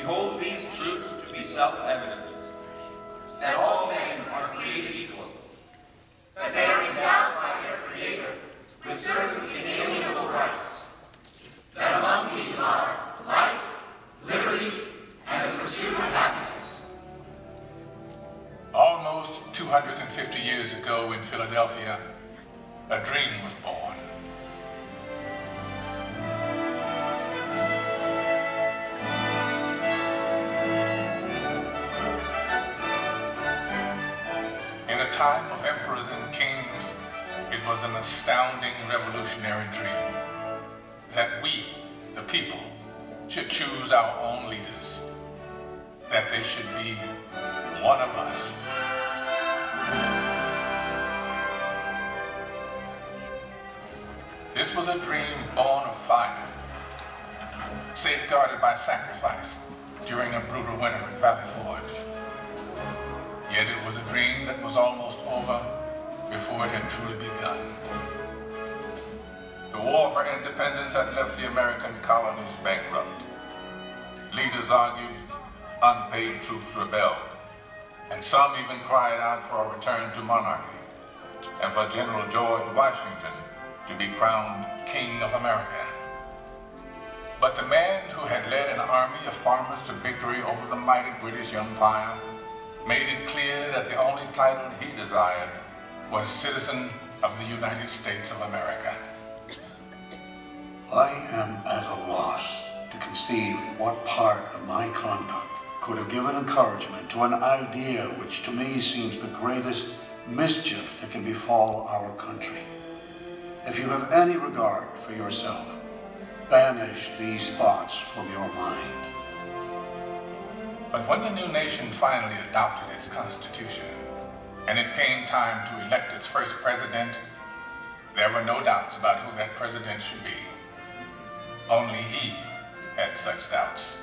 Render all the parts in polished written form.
we hold these truths to be self-evident, that all men are created equal, that they are endowed by their Creator with certain inalienable rights, that among these are life, liberty, and the pursuit of happiness. Almost 250 years ago in Philadelphia, a dream was born. In a time of emperors and kings, it was an astounding revolutionary dream that we, the people, should choose our own leaders, that they should be one of us. This was a dream born of fire, safeguarded by sacrifice during a brutal winter at Valley Forge. Yet it was a dream that was almost over before it had truly begun. The war for independence had left the American colonies bankrupt. Leaders argued, unpaid troops rebelled, and some even cried out for a return to monarchy, and for General George Washington to be crowned King of America. But the man who had led an army of farmers to victory over the mighty British Empire made it clear that the only title he desired was citizen of the United States of America. I am at a loss to conceive what part of my conduct could have given encouragement to an idea which to me seems the greatest mischief that can befall our country. If you have any regard for yourself, banish these thoughts from your mind. But when the new nation finally adopted its constitution, and it came time to elect its first president, there were no doubts about who that president should be. Only he had such doubts.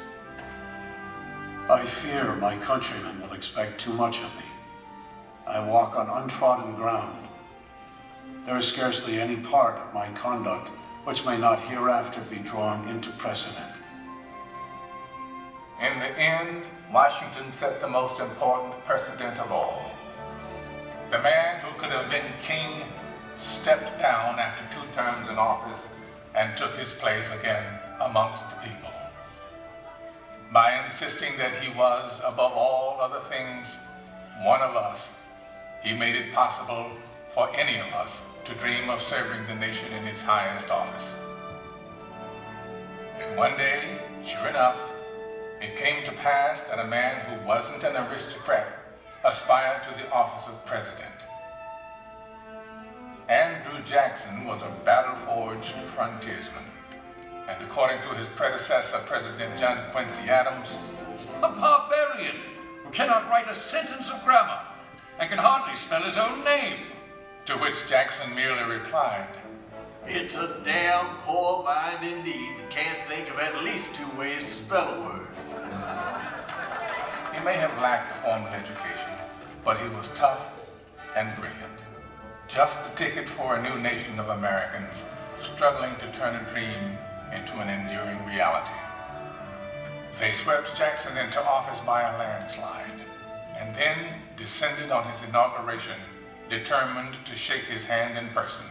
I fear my countrymen will expect too much of me. I walk on untrodden ground. There is scarcely any part of my conduct which may not hereafter be drawn into precedent. In the end, Washington set the most important precedent of all. The man who could have been king stepped down after 2 terms in office and took his place again amongst the people. By insisting that he was, above all other things, one of us, he made it possible for any of us to dream of serving the nation in its highest office. And one day, sure enough, it came to pass that a man who wasn't an aristocrat aspired to the office of president. Andrew Jackson was a battle-forged frontiersman, and according to his predecessor, President John Quincy Adams, a barbarian who cannot write a sentence of grammar and can hardly spell his own name. To which Jackson merely replied, "It's a damn poor mind indeed that can't think of at least 2 ways to spell a word." He may have lacked a formal education, but he was tough and brilliant. Just the ticket for a new nation of Americans struggling to turn a dream into an enduring reality. They swept Jackson into office by a landslide, and then descended on his inauguration, determined to shake his hand in person.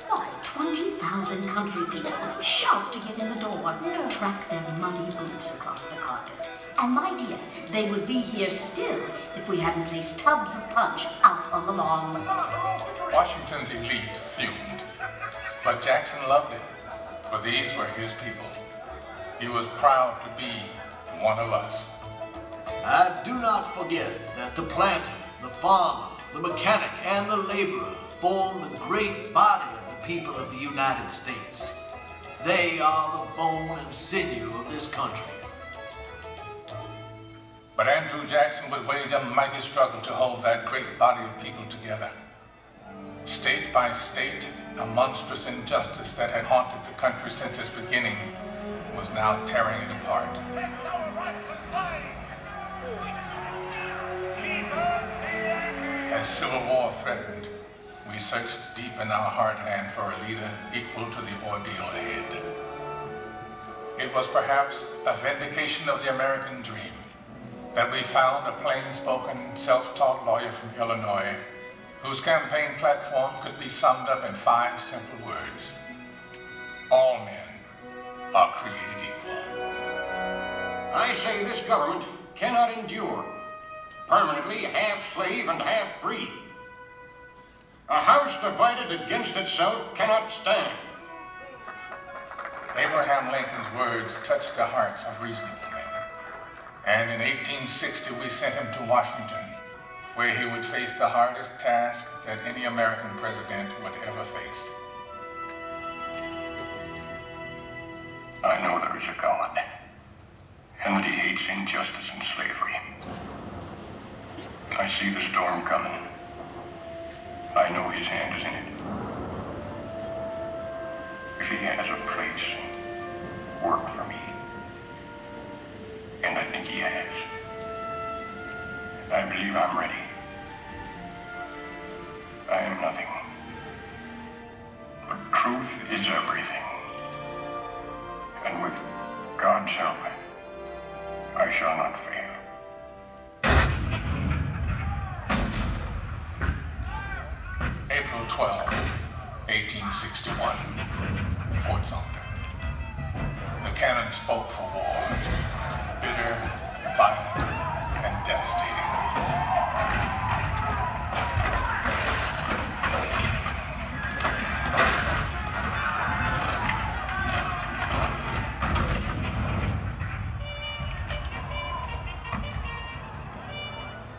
Why, 20,000 country people shove to get in the door, track their muddy boots across the carpet. And my dear, they would be here still if we hadn't placed tubs of punch out on the lawn. Washington's elite fumed, but Jackson loved it, for these were his people. He was proud to be one of us. I do not forget that the planter, the farmer, the mechanic, and the laborer form the great body of the people of the United States. They are the bone and sinew of this country. But Andrew Jackson would wage a mighty struggle to hold that great body of people together. State by state, a monstrous injustice that had haunted the country since its beginning was now tearing it apart. As civil war threatened, we searched deep in our heartland for a leader equal to the ordeal ahead. It was perhaps a vindication of the American dream that we found a plain-spoken, self-taught lawyer from Illinois whose campaign platform could be summed up in 5 simple words. All men are created equal. I say this government cannot endure permanently half slave and half free. A house divided against itself cannot stand. Abraham Lincoln's words touched the hearts of reasonable men. And in 1860, we sent him to Washington, where he would face the hardest task that any American president would ever face. I know there is a God, and that he hates injustice and slavery. I see the storm coming. I know his hand is in it. If he has a place, work for me, and I think he has, I believe I'm ready. I am nothing, but truth is everything. And with God's help, I shall not fail. April 12, 1861, Fort Sumter. The cannon spoke for war, bitter, violent, and devastating.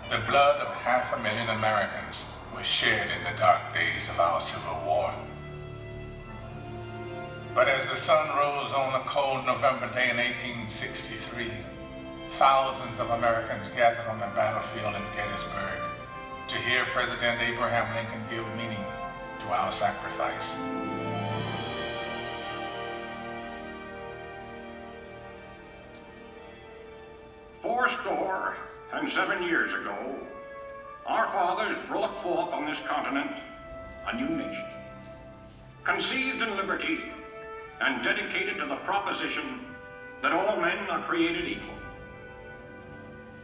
The blood of 500,000 Americans was shed in the dark days of our Civil War. But as the sun rose on a cold November day in 1863, thousands of Americans gathered on the battlefield in Gettysburg to hear President Abraham Lincoln give meaning to our sacrifice. Fourscore and 7 years ago, our fathers brought forth on this continent a new nation, conceived in liberty and dedicated to the proposition that all men are created equal.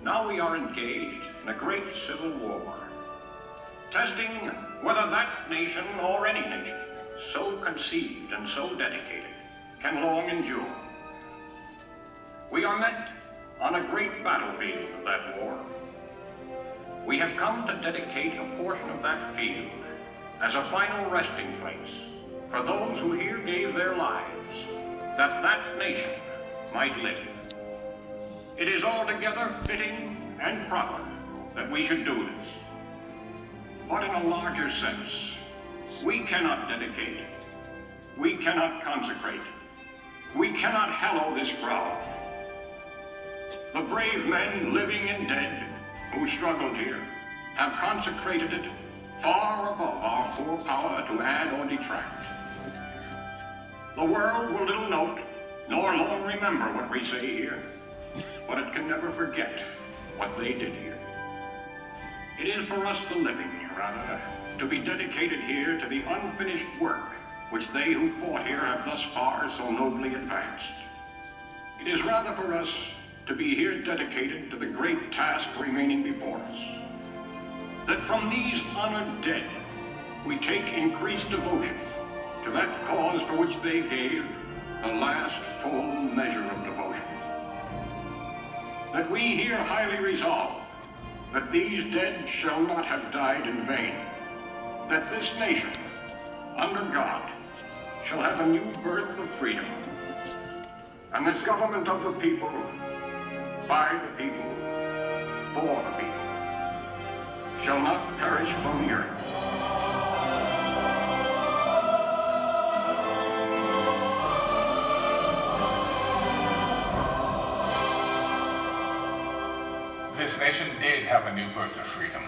Now we are engaged in a great civil war, testing whether that nation or any nation so conceived and so dedicated can long endure. We are met on a great battlefield of that war. We have come to dedicate a portion of that field as a final resting place for those who here gave their lives, that that nation might live. It is altogether fitting and proper that we should do this. But in a larger sense, we cannot dedicate, we cannot consecrate, we cannot hallow this ground. The brave men, living and dead, who struggled here, have consecrated it far above our poor power to add or detract. The world will little note, nor long remember what we say here, but it can never forget what they did here. It is for us, the living, rather, to be dedicated here to the unfinished work which they who fought here have thus far so nobly advanced. It is rather for us to be here dedicated to the great task remaining before us, that from these honored dead we take increased devotion to that cause for which they gave the last full measure of devotion. That we here highly resolve that these dead shall not have died in vain, that this nation, under God, shall have a new birth of freedom, and the government of the people, by the people, for the people, shall not perish from the earth. This nation did have a new birth of freedom.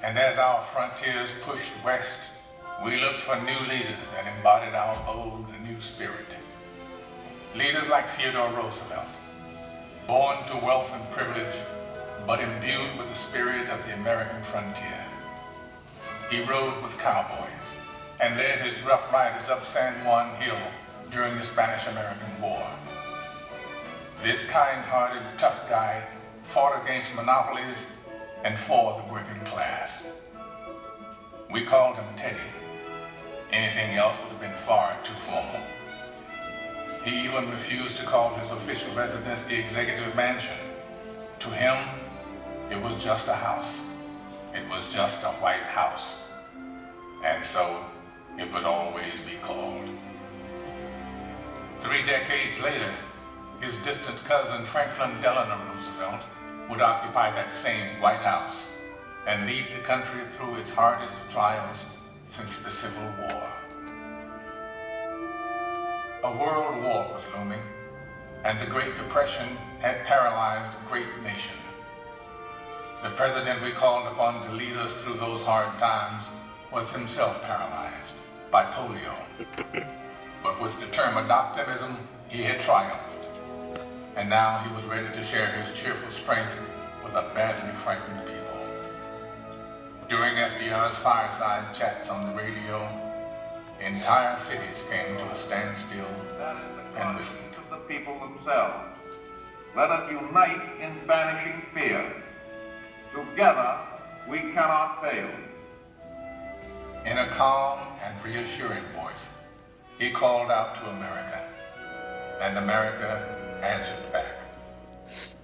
And as our frontiers pushed west, we looked for new leaders that embodied our bold and new spirit. Leaders like Theodore Roosevelt, born to wealth and privilege, but imbued with the spirit of the American frontier. He rode with cowboys and led his rough riders up San Juan Hill during the Spanish-American War. This kind-hearted, tough guy fought against monopolies and for the working class. We called him Teddy. Anything else would have been far too formal. He even refused to call his official residence the Executive Mansion. To him, it was just a house. It was just a White House. And so, it would always be called. 3 decades later, his distant cousin Franklin Delano Roosevelt would occupy that same White House and lead the country through its hardest trials since the Civil War. A world war was looming, and the Great Depression had paralyzed a great nation. The president we called upon to lead us through those hard times was himself paralyzed by polio. But with determined optimism, he had triumphed. And now he was ready to share his cheerful strength with a badly frightened people. During FDR's fireside chats on the radio, entire cities came to a standstill and listened. Of the people themselves. Let us unite in banishing fear. Together, we cannot fail. In a calm and reassuring voice, he called out to America, and America answered back.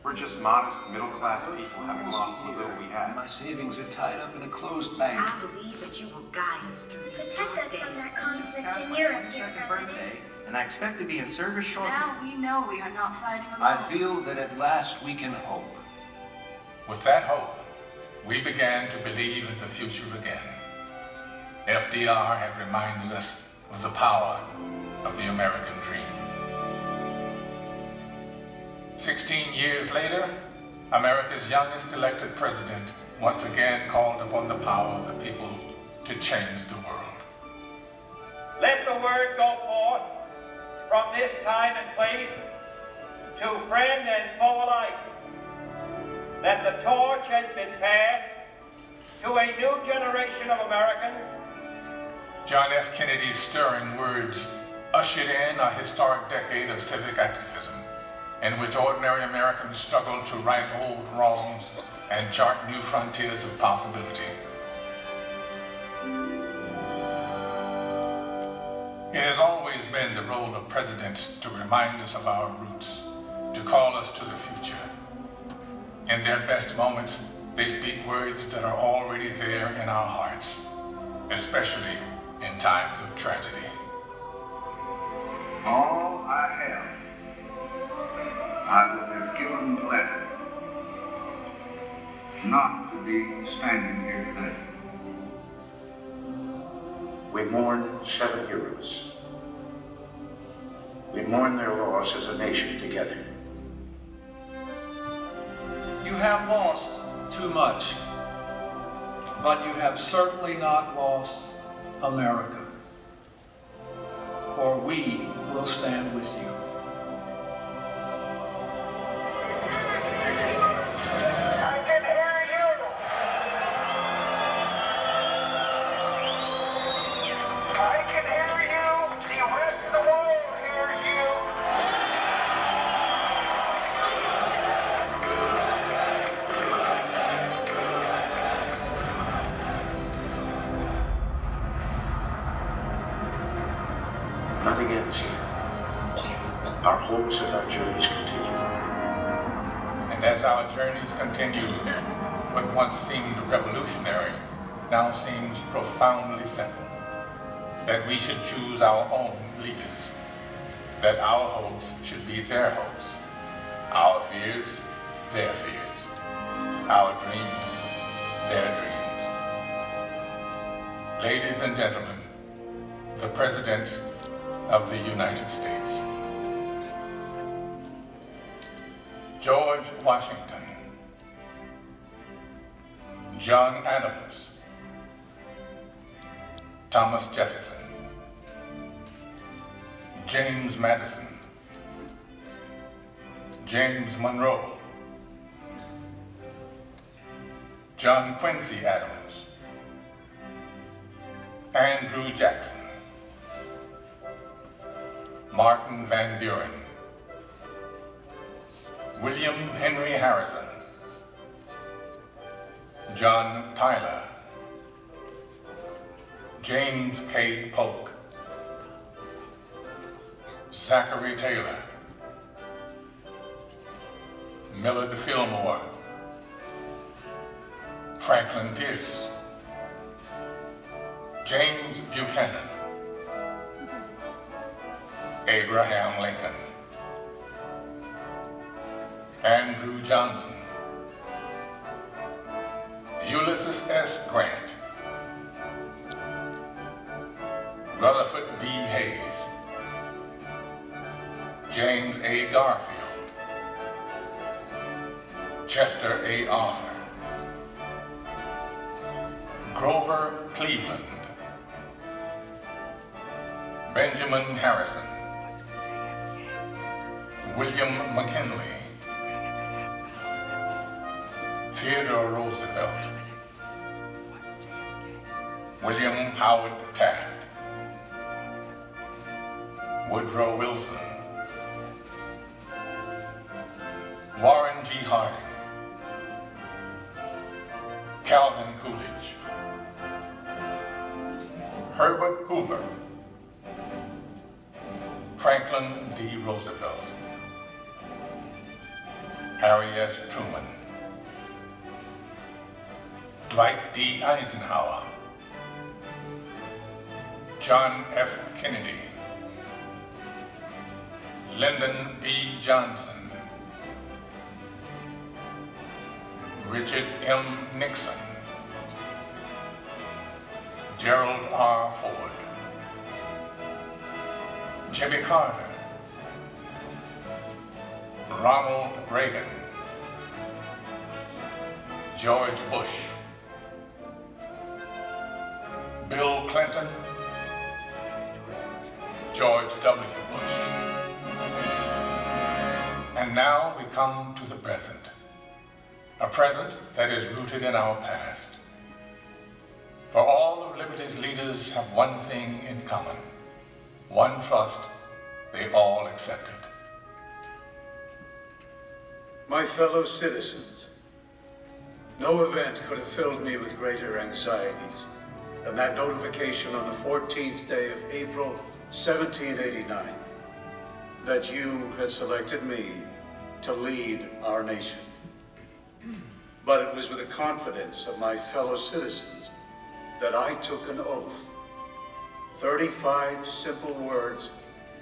We're just modest, middle-class people having lost the little we had. My savings are tied up in a closed bank. I believe that you will guide us through these Protect tough us days. from that conflict in Europe, dear President. And I expect to be in service shortly. Now we know we are not fighting alone. I feel that at last we can hope. With that hope, we began to believe in the future again. FDR had reminded us of the power of the American dream. 16 years later, America's youngest elected president once again called upon the power of the people to change the world. Let the word go forth from this time and place to friend and foe alike that the torch has been passed to a new generation of Americans. John F. Kennedy's stirring words ushered in a historic decade of civic activism in which ordinary Americans struggled to right old wrongs and chart new frontiers of possibility. It has always been the role of presidents to remind us of our roots, to call us to the future. In their best moments, they speak words that are already there in our hearts, especially in times of tragedy. All I have, I would have given gladly not to be standing here today. We mourn 7 heroes. We mourn their loss as a nation together. You have lost too much, but you have certainly not lost America. For we will stand with you. Nothing ends here. Our hopes and our journeys continue. And as our journeys continue, what once seemed revolutionary now seems profoundly simple. That we should choose our own leaders. That our hopes should be their hopes. Our fears, their fears. Our dreams, their dreams. Ladies and gentlemen, the presidents of the United States. George Washington, John Adams, Thomas Jefferson, James Madison, James Monroe, John Quincy Adams, Andrew Jackson, Martin Van Buren, William Henry Harrison, John Tyler, James K. Polk, Zachary Taylor, Millard Fillmore, Franklin Pierce, James Buchanan, Abraham Lincoln, Andrew Johnson, Ulysses S. Grant, Rutherford B. Hayes, James A. Garfield, Chester A. Arthur, Grover Cleveland, Benjamin Harrison, William McKinley, Theodore Roosevelt, William Howard Taft, Woodrow Wilson, Warren G. Harding, Calvin Coolidge, Herbert Hoover, Franklin D. Roosevelt, Harry S. Truman, Dwight D. Eisenhower, John F. Kennedy, Lyndon B. Johnson, Richard M. Nixon, Gerald R. Ford, Jimmy Carter, Ronald Reagan, George Bush, Bill Clinton, George W. Bush. And now we come to the present, a present that is rooted in our past. For all of liberty's leaders have one thing in common, one trust they all accepted. My fellow citizens, no event could have filled me with greater anxieties than that notification on the 14th day of April, 1789, that you had selected me to lead our nation. But it was with the confidence of my fellow citizens that I took an oath. 35 simple words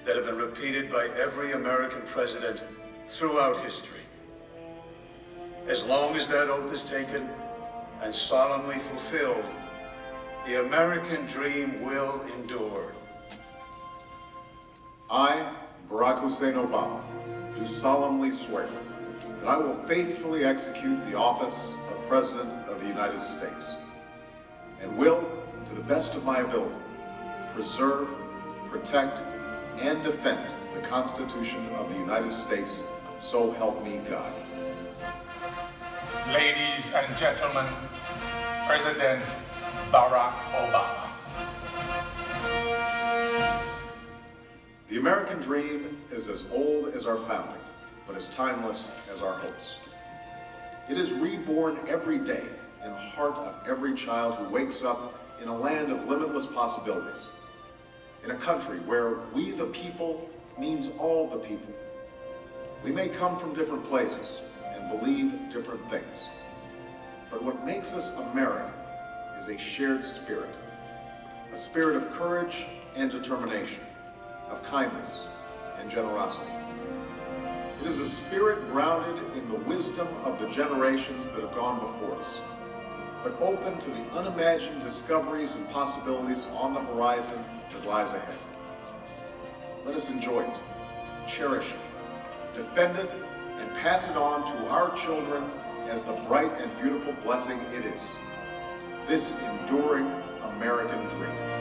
that have been repeated by every American president throughout history. As long as that oath is taken and solemnly fulfilled, the American dream will endure. I, Barack Hussein Obama, do solemnly swear that I will faithfully execute the office of President of the United States and will, to the best of my ability, preserve, protect, and defend the Constitution of the United States, so help me God. Ladies and gentlemen, President Barack Obama. The American dream is as old as our founding, but as timeless as our hopes. It is reborn every day in the heart of every child who wakes up in a land of limitless possibilities, in a country where we the people means all the people. We may come from different places and believe different things, but what makes us American is a shared spirit, a spirit of courage and determination, of kindness and generosity. It is a spirit grounded in the wisdom of the generations that have gone before us, but open to the unimagined discoveries and possibilities on the horizon that lies ahead. Let us enjoy it, cherish it, defend it, and pass it on to our children as the bright and beautiful blessing it is, this enduring American dream.